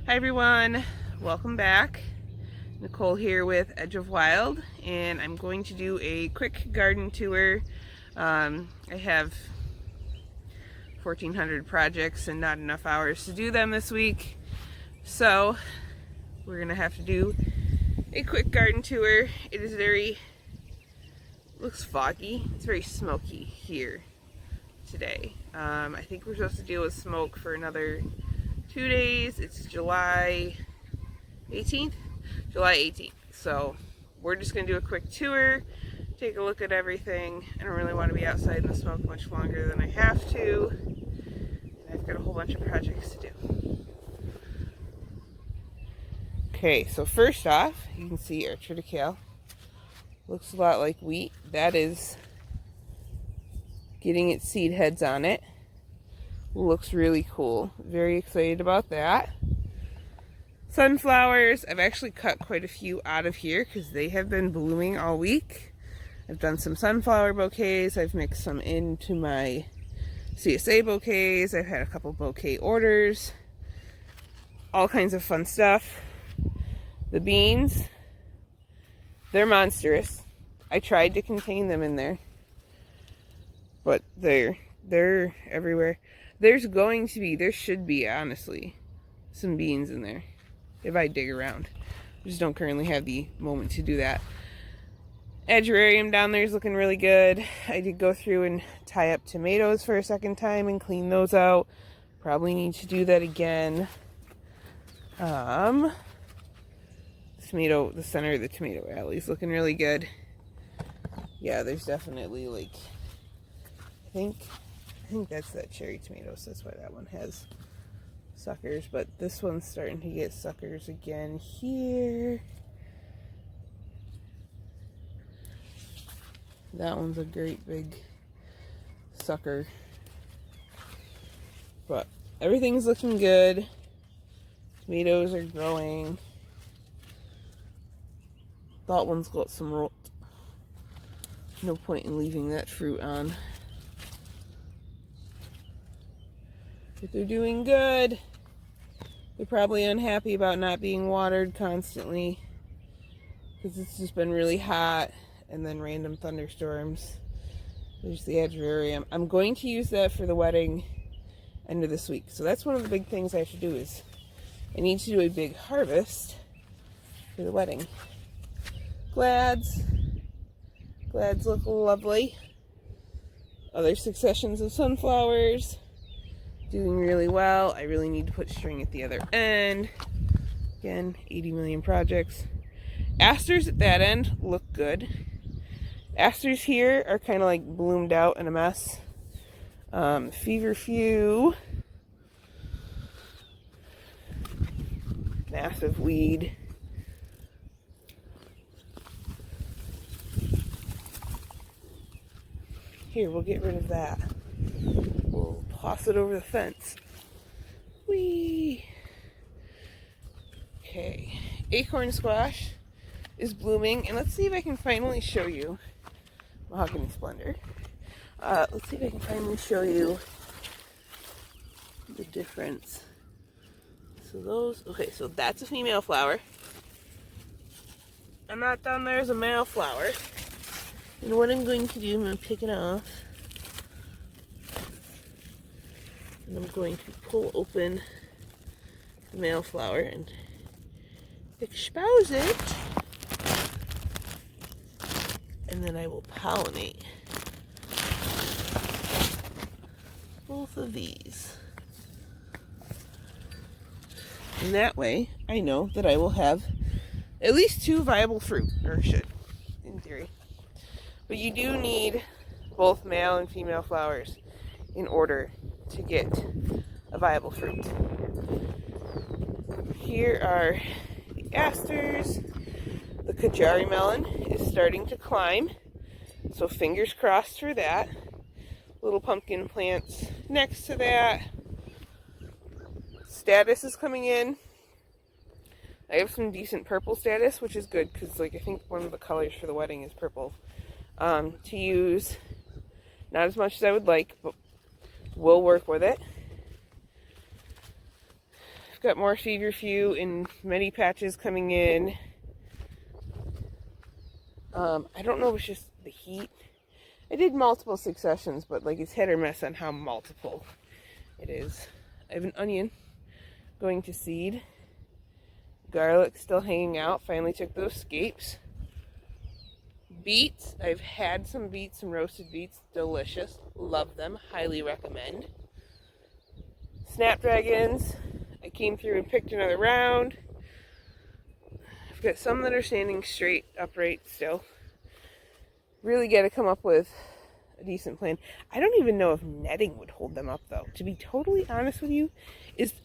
Hi everyone, welcome back. Nicole here with Edge of Wild, and I'm going to do a quick garden tour. I have 1,400 projects and not enough hours to do them this week, so we're gonna have to do a quick garden tour. It is looks foggy. It's very smoky here today. I think we're supposed to deal with smoke for another 2 days. It's July 18th. So we're just gonna do a quick tour, take a look at everything. I don't really want to be outside in the smoke much longer than I have to. And I've got a whole bunch of projects to do. Okay, so first off, you can see our triticale. Looks a lot like wheat. That is getting its seed heads on it. Looks really cool. Very excited about that. Sunflowers, I've actually cut quite a few out of here because they have been blooming all week. I've done some sunflower bouquets. I've mixed some into my CSA bouquets. I've had a couple bouquet orders. All kinds of fun stuff. The beans, they're monstrous. I tried to contain them in there, but they're everywhere. There should be, honestly, some beans in there if I dig around. I just don't currently have the moment to do that. Edgerarium down there is looking really good. I did go through and tie up tomatoes for a second time and clean those out. Probably need to do that again. The center of the tomato alley is looking really good. Yeah, there's definitely, like, I think that's that cherry tomato, so that's why that one has suckers, but this one's starting to get suckers again here. That one's a great big sucker. But everything's looking good. Tomatoes are growing. That one's got some rot. No point in leaving that fruit on. But they're doing good. They're probably unhappy about not being watered constantly because it's just been really hot and then random thunderstorms. There's the Edgerarium. I'm going to use that for the wedding end of this week. So that's one of the big things I have to do is I need to do a big harvest for the wedding. Glads look lovely. Other successions of sunflowers. Doing really well. I really need to put string at the other end. Again, 80 million projects. Asters at that end look good. Asters here are kind of like bloomed out and a mess. Feverfew. Massive weed. Here, we'll get rid of that. We'll toss it over the fence. Whee! Okay, acorn squash is blooming, and let's see if I can finally show you mahogany splendor. Let's see if I can finally show you the difference. So that's a female flower. And that down there is a male flower. And what I'm going to do, I'm going to pick it off. And I'm going to pull open the male flower and expose it. And then I will pollinate both of these. And that way, I know that I will have at least 2 viable fruit, or should, in theory. But you do need both male and female flowers in order to get a viable fruit. Here are the asters. The Kajari melon is starting to climb, so fingers crossed for that. Little pumpkin plants next to that. Status is coming in. I have some decent purple status, which is good because, like, I think one of the colors for the wedding is purple. To use, not as much as I would like, but we'll work with it. I've got more feverfew in many patches coming in. I don't know if it's just the heat. I did multiple successions, but like it's hit or miss on how multiple it is. I have an onion going to seed. Garlic still hanging out. Finally took those scapes. Beets. I've had some beets, some roasted beets. Delicious. Love them. Highly recommend. Snapdragons. I came through and picked another round. I've got some that are standing straight, upright still. Really got to come up with a decent plan. I don't even know if netting would hold them up, though. To be totally honest with you,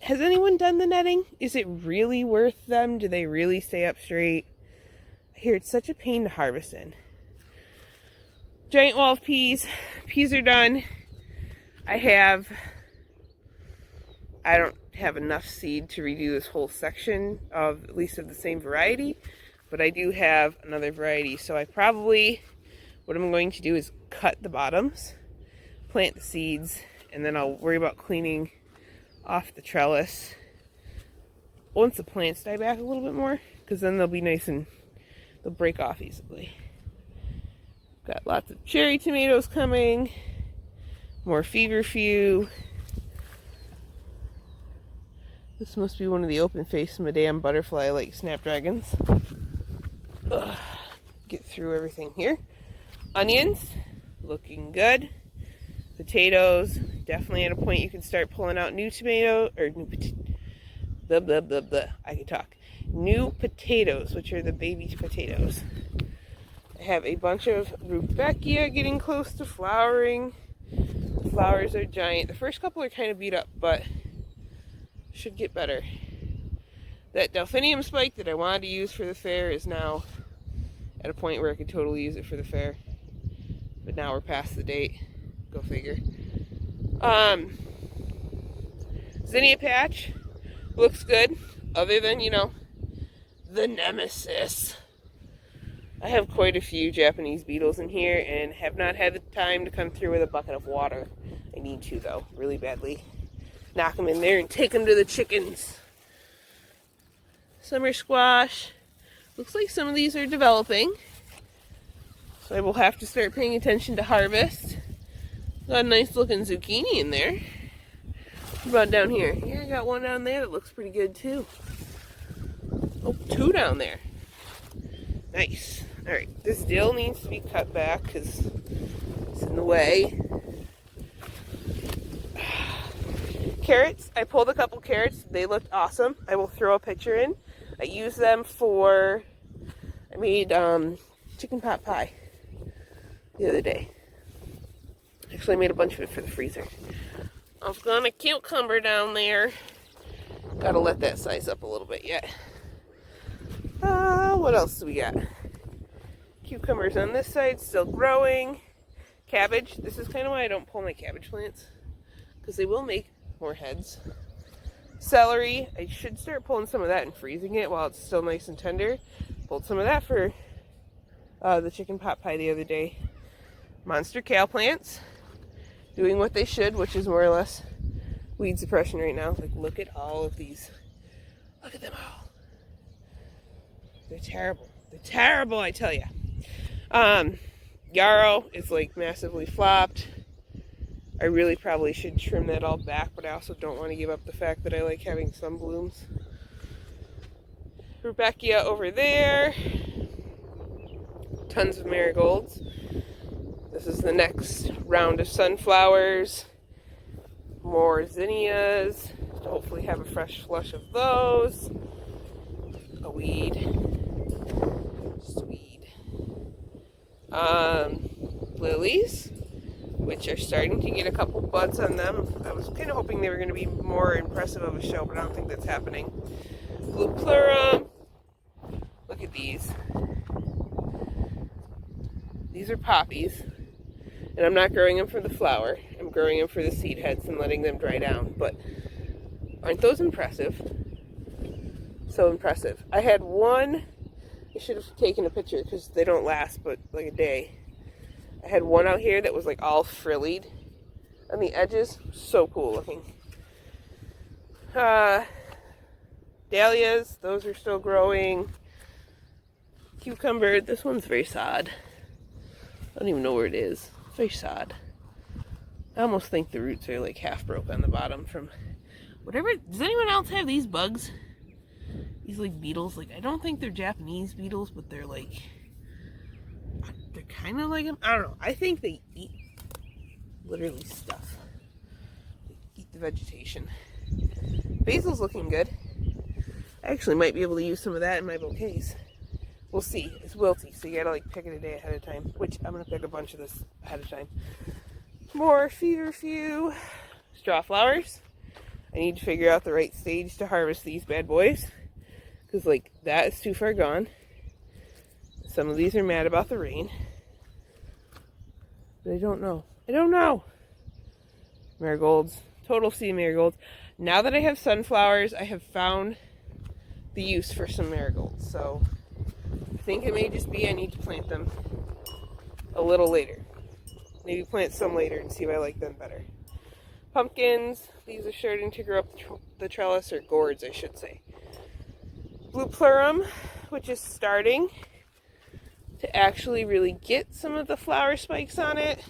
has anyone done the netting? Is it really worth them? Do they really stay up straight? I hear it's such a pain to harvest in. Giant wall of peas. Peas are done. I don't have enough seed to redo this whole section of at least of the same variety, but I do have another variety. So what I'm going to do is cut the bottoms, plant the seeds, and then I'll worry about cleaning off the trellis once the plants die back a little bit more, because then they'll be nice and they'll break off easily. Got lots of cherry tomatoes coming, more feverfew. This must be one of the open-faced Madame Butterfly like snapdragons. Ugh. Get through everything here. Onions, looking good. Potatoes, definitely at a point you can start pulling out new New potatoes, which are the baby potatoes. I have a bunch of rudbeckia getting close to flowering. The flowers are giant. The first couple are kind of beat up, but should get better. That delphinium spike that I wanted to use for the fair is now at a point where I could totally use it for the fair. But now we're past the date. Go figure. Zinnia patch looks good, other than, the nemesis. I have quite a few Japanese beetles in here and have not had the time to come through with a bucket of water. I need to, though, really badly. Knock them in there and take them to the chickens. Summer squash. Looks like some of these are developing. So I will have to start paying attention to harvest. Got a nice looking zucchini in there. What about down here? Yeah, I got one down there that looks pretty good too. Oh, two down there. Nice. Alright, this dill needs to be cut back because it's in the way. Carrots. I pulled a couple carrots. They looked awesome. I will throw a picture in. I used them I made chicken pot pie the other day. Actually, I made a bunch of it for the freezer. I've got a cucumber down there. Gotta let that size up a little bit yet. What else do we got? Cucumbers on this side, still growing. Cabbage. This is kind of why I don't pull my cabbage plants, because they will make more heads. Celery. I should start pulling some of that and freezing it while it's still nice and tender. Pulled some of that for the chicken pot pie the other day. Monster kale plants. Doing what they should, which is more or less weed suppression right now. Like, look at all of these. Look at them all. They're terrible. They're terrible, I tell you. Yarrow is like massively flopped. I really probably should trim that all back, but I also don't want to give up the fact that I like having some blooms. Rudbeckia over there. Tons of marigolds. This is the next round of sunflowers. More zinnias. To hopefully have a fresh flush of those. A weed. Just a weed. Lilies, which are starting to get a couple buds on them. I was kind of hoping they were going to be more impressive of a show, but I don't think that's happening. Blue pleurum. Look at these. These are poppies. And I'm not growing them for the flower. I'm growing them for the seed heads and letting them dry down. But aren't those impressive? So impressive. I had one. I should have taken a picture because they don't last but like a day. I had one out here that was like all frillied on the edges. So cool looking. Dahlias, those are still growing. Cucumber, this one's very sad. I don't even know where it is. It's very sad. I almost think the roots are like half broke on the bottom from whatever. Does anyone else have these bugs? These like beetles? Like, I don't think they're Japanese beetles, but they're like, they're kind of like them. I don't know. I think they eat literally stuff. They eat the vegetation. Basil's looking good. I actually might be able to use some of that in my bouquets. We'll see. It's wilty, so you gotta like pick it a day ahead of time, which I'm gonna pick a bunch of this ahead of time. More few straw flowers. I need to figure out the right stage to harvest these bad boys, because like that is too far gone. Some of these are mad about the rain, but I don't know. Marigolds, total sea marigolds. Now that I have sunflowers, I have found the use for some marigolds, so I think it may just be I need to plant them a little later. Maybe plant some later and see if I like them better. Pumpkins, these are starting to grow up the trellis, or gourds I should say. Blue plurum, which is starting to actually really get some of the flower spikes on it.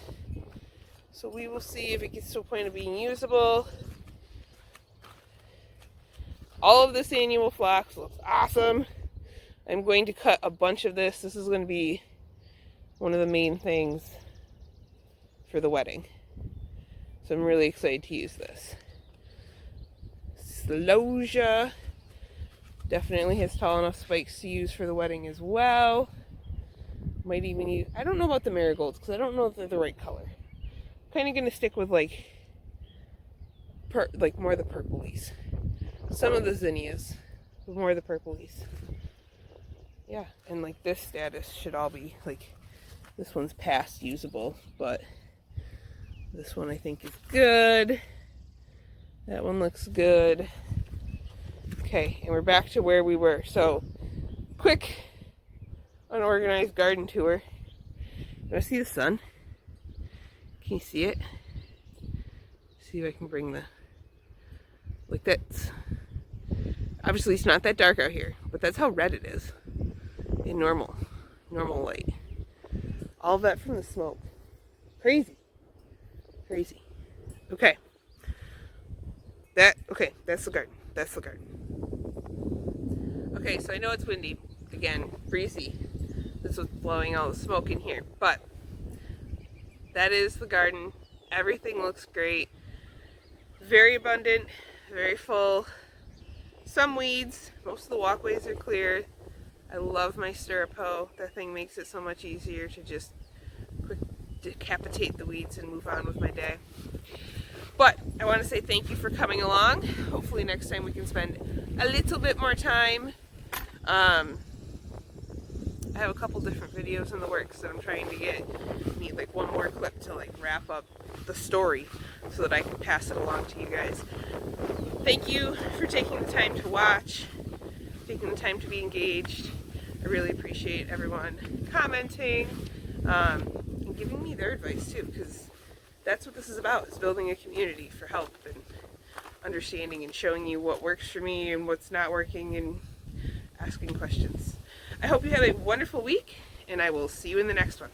So we will see if it gets to a point of being usable. All of this annual phlox looks awesome. I'm going to cut a bunch of this. This is going to be one of the main things for the wedding. So I'm really excited to use this. Celosia definitely has tall enough spikes to use for the wedding as well. Might even use, I don't know about the marigolds because I don't know if they're the right color. I'm kind of going to stick with like more of the purplies. Some of the zinnias, but more of the purplies. Yeah, and like this status should all be like, this one's past usable, but this one I think is good. That one looks good. Okay, and we're back to where we were. So, quick, unorganized garden tour. You want to see the sun? Can you see it? See if I can bring the, like that's, obviously it's not that dark out here, but that's how red it is in normal light. All of that from the smoke. Crazy. Okay. That's the garden. Okay, so I know it's windy. Again, breezy. This was blowing all the smoke in here. But that is the garden. Everything looks great. Very abundant, very full. Some weeds. Most of the walkways are clear. I love my stirrup hoe. That thing makes it so much easier to just decapitate the weeds and move on with my day. But I want to say thank you for coming along. Hopefully next time we can spend a little bit more time. I have a couple different videos in the works that I'm trying to get. I need like one more clip to like wrap up the story so that I can pass it along to you guys. Thank you for taking the time to watch, taking the time to be engaged. I really appreciate everyone commenting, and giving me their advice too, because that's what this is about, is building a community for help and understanding and showing you what works for me and what's not working and asking questions. I hope you have a wonderful week, and I will see you in the next one.